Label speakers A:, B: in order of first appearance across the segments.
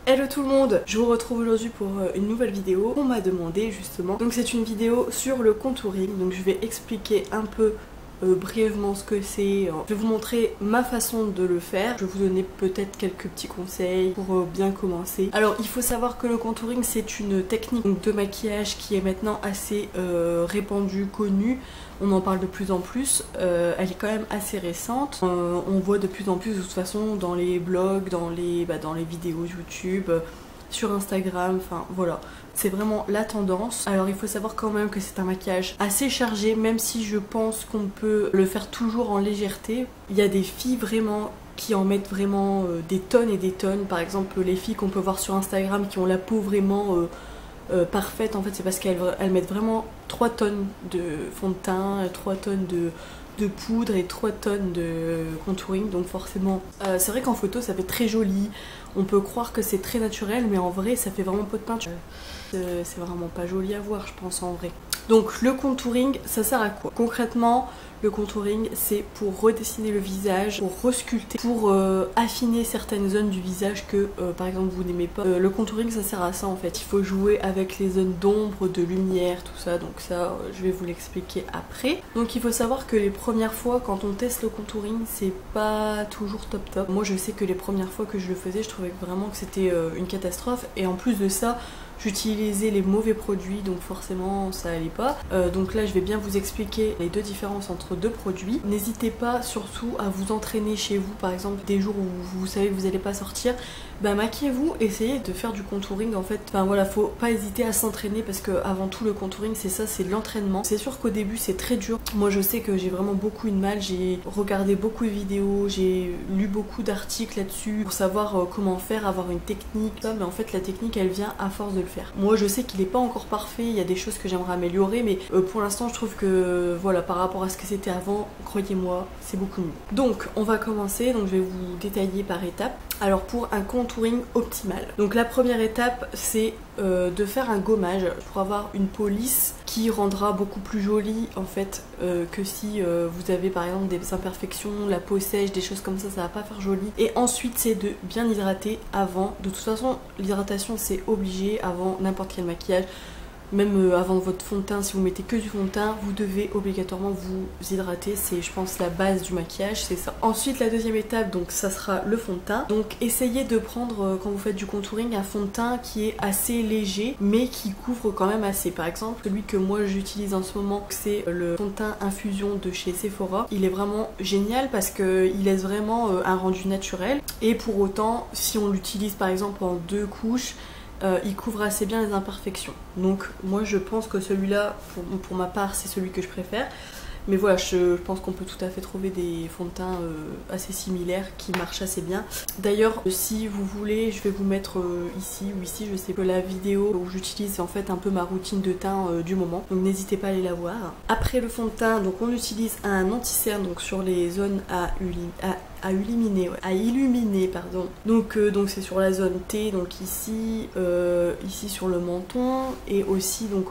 A: Hello tout le monde, je vous retrouve aujourd'hui pour une nouvelle vidéo qu'on m'a demandé justement. Donc c'est une vidéo sur le contouring, donc je vais expliquer un peu brièvement ce que c'est. Je vais vous montrer ma façon de le faire, je vais vous donner peut-être quelques petits conseils pour bien commencer. Alors il faut savoir que le contouring c'est une technique de maquillage qui est maintenant assez répandue, connue. On en parle de plus en plus, elle est quand même assez récente. On voit de plus en plus de toute façon dans les blogs, dans les vidéos YouTube, sur Instagram, enfin voilà. C'est vraiment la tendance. Alors il faut savoir quand même que c'est un maquillage assez chargé, même si je pense qu'on peut le faire toujours en légèreté. Il y a des filles vraiment qui en mettent vraiment des tonnes et des tonnes. Par exemple les filles qu'on peut voir sur Instagram qui ont la peau vraiment parfaite, en fait c'est parce qu'elles mettent vraiment 3 tonnes de fond de teint, 3 tonnes de poudre et 3 tonnes de contouring, donc forcément c'est vrai qu'en photo ça fait très joli, on peut croire que c'est très naturel mais en vrai ça fait vraiment peau de peinture, c'est vraiment pas joli à voir je pense en vrai. Donc le contouring ça sert à quoi? Concrètement le contouring c'est pour redessiner le visage, pour resculpter, pour affiner certaines zones du visage que par exemple vous n'aimez pas. Le contouring ça sert à ça en fait, il faut jouer avec les zones d'ombre, de lumière, tout ça, donc ça je vais vous l'expliquer après. Donc il faut savoir que les premières fois quand on teste le contouring c'est pas toujours top top. Moi je sais que les premières fois que je le faisais je trouvais vraiment que c'était une catastrophe et en plus de ça j'utilisais les mauvais produits donc forcément ça allait pas. Donc là je vais bien vous expliquer les deux différences entre deux produits. N'hésitez pas surtout à vous entraîner chez vous, par exemple des jours où vous savez que vous n'allez pas sortir, bah maquillez-vous, essayez de faire du contouring en fait. Enfin voilà, faut pas hésiter à s'entraîner parce que avant tout le contouring c'est ça, c'est de l'entraînement. C'est sûr qu'au début c'est très dur. Moi je sais que j'ai vraiment beaucoup eu de mal, j'ai regardé beaucoup de vidéos, j'ai lu beaucoup d'articles là-dessus pour savoir comment faire, avoir une technique, mais en fait la technique elle vient à force de le faire. Moi je sais qu'il est pas encore parfait, il y a des choses que j'aimerais améliorer mais pour l'instant je trouve que voilà, par rapport à ce que c'était avant, croyez-moi c'est beaucoup mieux. Donc on va commencer, donc je vais vous détailler par étapes. Alors pour un contouring optimal, donc la première étape c'est de faire un gommage pour avoir une peau lisse qui rendra beaucoup plus jolie en fait que si vous avez par exemple des imperfections, la peau sèche, des choses comme ça va pas faire joli. Et ensuite c'est de bien hydrater avant, de toute façon l'hydratation c'est obligé avant n'importe quel maquillage. Même avant votre fond de teint, si vous mettez que du fond de teint, vous devez obligatoirement vous hydrater. C'est je pense la base du maquillage, c'est ça. Ensuite la deuxième étape, donc ça sera le fond de teint. Donc essayez de prendre quand vous faites du contouring un fond de teint qui est assez léger mais qui couvre quand même assez. Par exemple celui que moi j'utilise en ce moment c'est le fond de teint infusion de chez Sephora. Il est vraiment génial parce qu'il laisse vraiment un rendu naturel et pour autant si on l'utilise par exemple en 2 couches, il couvre assez bien les imperfections. Donc moi je pense que celui-là, pour ma part, c'est celui que je préfère. Mais voilà, je pense qu'on peut tout à fait trouver des fonds de teint assez similaires qui marchent assez bien. D'ailleurs, si vous voulez, je vais vous mettre ici ou ici, je sais que la vidéo où j'utilise en fait un peu ma routine de teint du moment. Donc n'hésitez pas à aller la voir. Après le fond de teint, donc on utilise un anti-cerne donc sur les zones à illuminer pardon. Donc c'est sur la zone T, donc ici sur le menton et aussi donc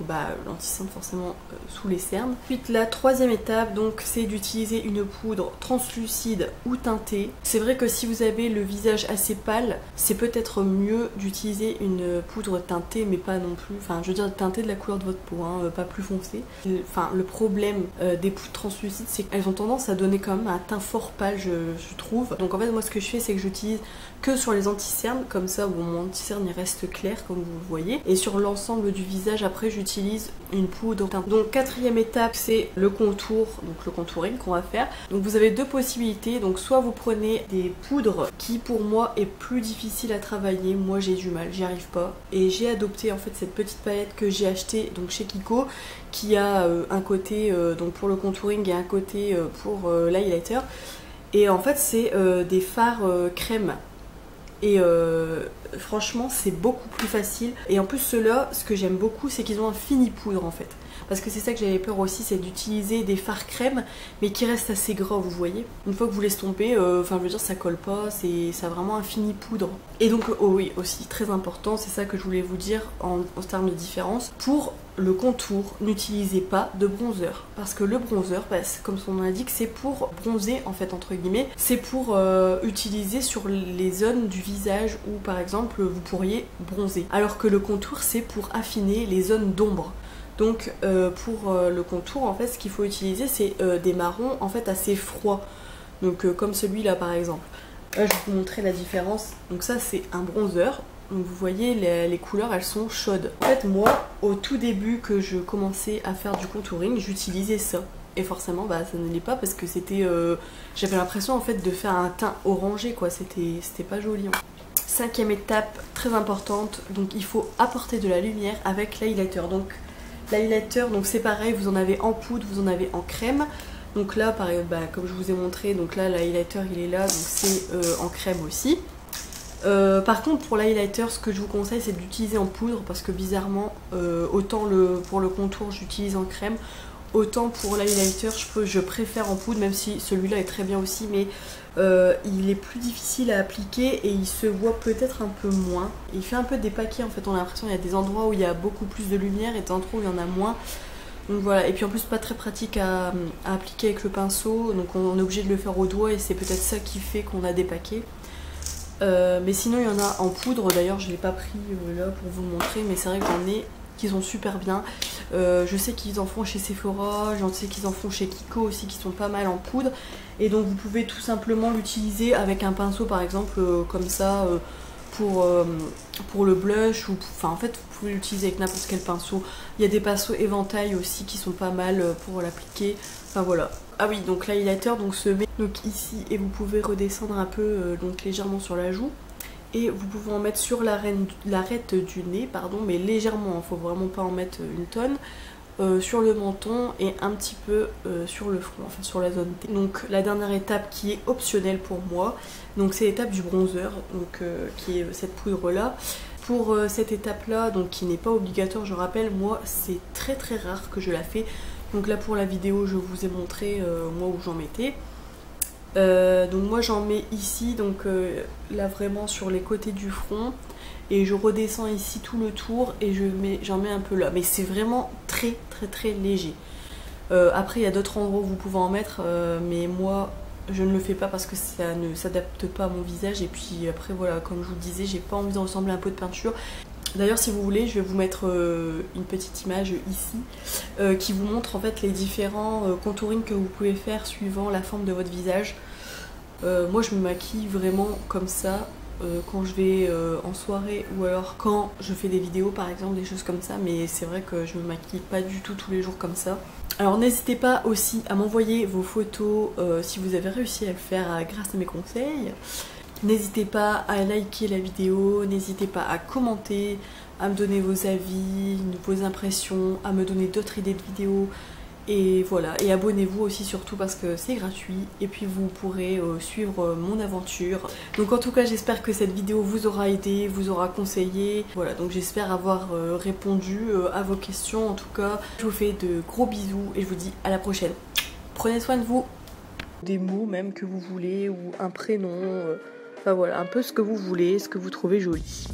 A: l'anti-cerne forcément sous les cernes. Ensuite la troisième étape donc c'est d'utiliser une poudre translucide ou teintée. C'est vrai que si vous avez le visage assez pâle, c'est peut-être mieux d'utiliser une poudre teintée mais pas non plus, enfin je veux dire teintée de la couleur de votre peau, hein, pas plus foncée. Enfin le problème des poudres translucides c'est qu'elles ont tendance à donner quand même un teint fort pâle je trouve. Donc en fait moi ce que je fais c'est que j'utilise que sur les anti-cernes, comme ça bon, mon anti-cerne il reste clair comme vous le voyez, et sur l'ensemble du visage après j'utilise une poudre teinte. Donc quatrième étape c'est le contour, donc le contouring qu'on va faire. Donc vous avez deux possibilités, donc soit vous prenez des poudres qui pour moi est plus difficile à travailler, moi j'ai du mal, j'y arrive pas, et j'ai adopté en fait cette petite palette que j'ai achetée donc chez Kiko qui a un côté donc pour le contouring et un côté pour l'highlighter. Et en fait c'est des fards crème et franchement c'est beaucoup plus facile. Et en plus ceux-là, ce que j'aime beaucoup c'est qu'ils ont un fini poudre en fait. parce que c'est ça que j'avais peur aussi, c'est d'utiliser des fards crème mais qui restent assez gras, vous voyez. Une fois que vous l'estompez, enfin je veux dire ça colle pas, ça a vraiment un fini poudre. Et donc oh oui aussi très important, c'est ça que je voulais vous dire en termes de différence. Pour le contour, n'utilisez pas de bronzer parce que le bronzer, bah, comme son nom l'indique, c'est pour bronzer en fait entre guillemets, c'est pour utiliser sur les zones du visage où par exemple vous pourriez bronzer, alors que le contour c'est pour affiner les zones d'ombre. Donc pour le contour en fait ce qu'il faut utiliser c'est des marrons en fait assez froids, donc comme celui-là par exemple. Là je vais vous montrer la différence. Donc ça c'est un bronzer. Donc vous voyez les couleurs elles sont chaudes. En fait moi au tout début que je commençais à faire du contouring j'utilisais ça. Et forcément bah ça ne l'est pas parce que c'était j'avais l'impression en fait de faire un teint orangé quoi, c'était pas joli. Cinquième étape très importante, donc il faut apporter de la lumière avec l'highlighter. Donc l'highlighter donc c'est pareil, vous en avez en poudre, vous en avez en crème. Donc là pareil, bah, comme je vous ai montré, donc là l'highlighter il est là, donc c'est en crème aussi. Par contre pour l'highlighter ce que je vous conseille c'est d'utiliser en poudre parce que bizarrement autant pour le contour j'utilise en crème, autant pour l'highlighter je préfère en poudre, même si celui-là est très bien aussi, mais il est plus difficile à appliquer et il se voit peut-être un peu moins. Il fait un peu dépaqué en fait, on a l'impression qu'il y a des endroits où il y a beaucoup plus de lumière et des endroits où il y en a moins. Donc voilà, et puis en plus pas très pratique à appliquer avec le pinceau, donc on est obligé de le faire au doigt et c'est peut-être ça qui fait qu'on a dépaqué. Mais sinon il y en a en poudre, d'ailleurs je ne l'ai pas pris là pour vous le montrer, mais c'est vrai que j'en ai qui sont super bien. Je sais qu'ils en font chez Sephora, j'en sais qu'ils en font chez Kiko aussi, qui sont pas mal en poudre. Et donc vous pouvez tout simplement l'utiliser avec un pinceau par exemple comme ça pour le blush, ou enfin en fait vous pouvez l'utiliser avec n'importe quel pinceau. Il y a des pinceaux éventail aussi qui sont pas mal pour l'appliquer. Enfin voilà. Ah oui, donc l'highlighter donc se met donc ici et vous pouvez redescendre un peu donc légèrement sur la joue. Et vous pouvez en mettre sur l'arête du nez, pardon, mais légèrement, il ne faut vraiment pas en mettre une tonne. Sur le menton et un petit peu sur le front, enfin sur la zone T. Donc la dernière étape qui est optionnelle pour moi, donc c'est l'étape du bronzer, donc qui est cette poudre là. Pour cette étape là, donc qui n'est pas obligatoire, je rappelle, moi c'est très rare que je la fais. Donc là pour la vidéo je vous ai montré moi où j'en mettais. Donc moi j'en mets ici, donc là vraiment sur les côtés du front, et je redescends ici tout le tour et j'en mets un peu là, mais c'est vraiment très léger. Après il y a d'autres endroits où vous pouvez en mettre, mais moi je ne le fais pas parce que ça ne s'adapte pas à mon visage, et puis après voilà, comme je vous le disais, j'ai pas envie de ressembler à un pot de peinture. D'ailleurs si vous voulez je vais vous mettre une petite image ici qui vous montre en fait les différents contourings que vous pouvez faire suivant la forme de votre visage. Moi je me maquille vraiment comme ça quand je vais en soirée, ou alors quand je fais des vidéos par exemple, des choses comme ça, mais c'est vrai que je me maquille pas du tout tous les jours comme ça. Alors n'hésitez pas aussi à m'envoyer vos photos si vous avez réussi à le faire grâce à mes conseils. N'hésitez pas à liker la vidéo, n'hésitez pas à commenter, à me donner vos avis, vos impressions, à me donner d'autres idées de vidéos. Et voilà, et abonnez-vous aussi surtout parce que c'est gratuit, et puis vous pourrez suivre mon aventure. Donc en tout cas j'espère que cette vidéo vous aura aidé, vous aura conseillé. Voilà, donc j'espère avoir répondu à vos questions. En tout cas je vous fais de gros bisous et je vous dis à la prochaine. Prenez soin de vous. Des mots même que vous voulez, ou un prénom, enfin voilà, un peu ce que vous voulez, ce que vous trouvez joli.